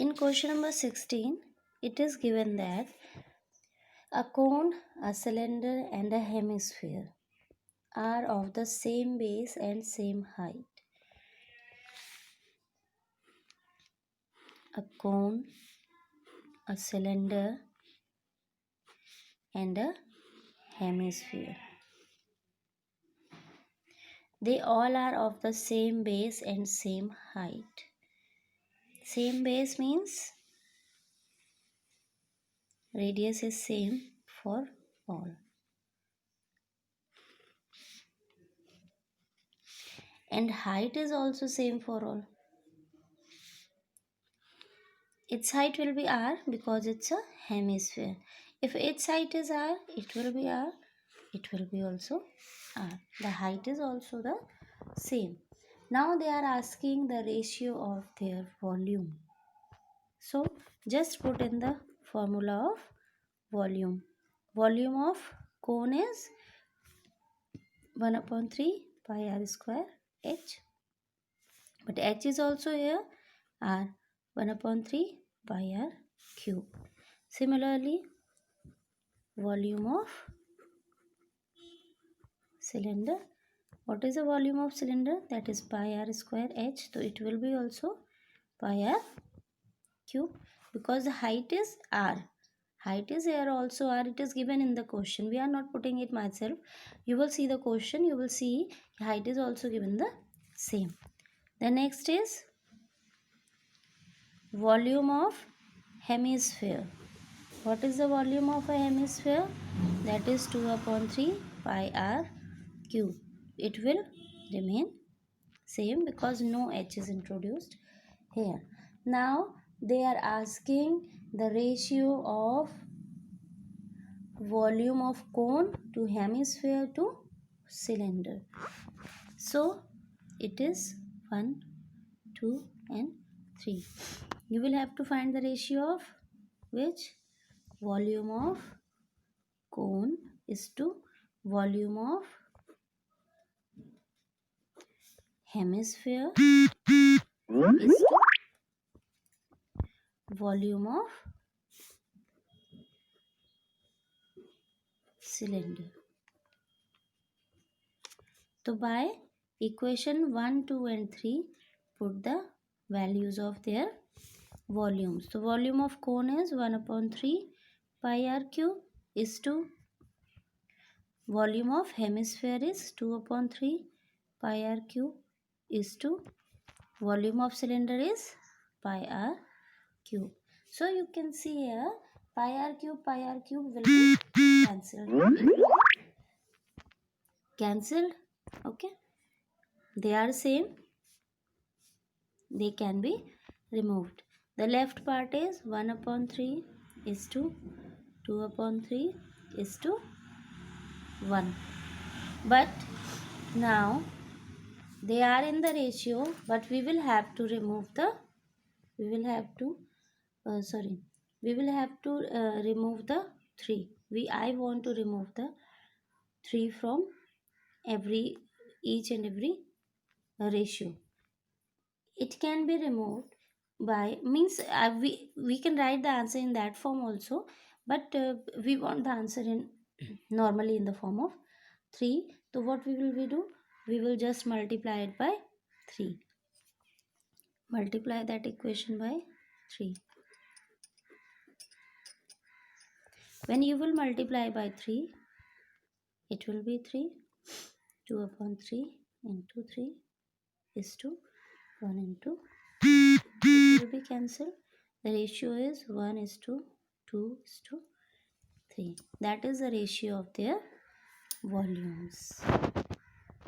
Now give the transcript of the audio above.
In question number 16, it is given that a cone, a cylinder, and a hemisphere are of the same base and same height. A cone, a cylinder, and a hemisphere. They all are of the same base and same height. Same base means radius is same for all. And height is also same for all. Its height will be r because it's a hemisphere. If its height is r, it will be r. It will be also r. The height is also the same. Now they are asking the ratio of their volume. So just put in the formula of volume. Volume of cone is 1 upon 3 pi r square h. But h is also here, r 1 upon 3 pi r cube. Similarly, volume of cylinder. What is the volume of cylinder? That is pi r square h. So it will be also pi r cube because the height is r. Height is here also r. It is given in the question. We are not putting it myself. You will see the question. You will see height is also given the same. The next is volume of hemisphere. What is the volume of a hemisphere? That is 2 upon 3 pi r cube. It will remain same because no h is introduced here. Now they are asking the ratio of volume of cone to hemisphere to cylinder. So it is 1, 2 and 3. You will have to find the ratio of which? Volume of cone is to volume of hemisphere is to volume of cylinder. So by equation 1, 2 and 3 put the values of their volumes. So volume of cone is 1 upon 3 pi r cube is to volume of hemisphere is 2 upon 3 pi r cube is to volume of cylinder is pi r cube. So you can see here pi r cube will be cancelled. Cancelled. Okay. They are same. They can be removed. The left part is 1 upon 3 is to 2 upon 3 is to 1. But now they are in the ratio, but we will have to remove the remove the 3. I want to remove the 3 from each and every ratio. It can be removed by means we can write the answer in that form also, but we want the answer in normally in the form of 3. So what we will do? We will just multiply it by 3. Multiply that equation by 3. When you will multiply by 3, it will be 3. 2 upon 3 into 3 is to 1 into 2. It will be cancelled. The ratio is 1 is to 2 is to 3. That is the ratio of their volumes.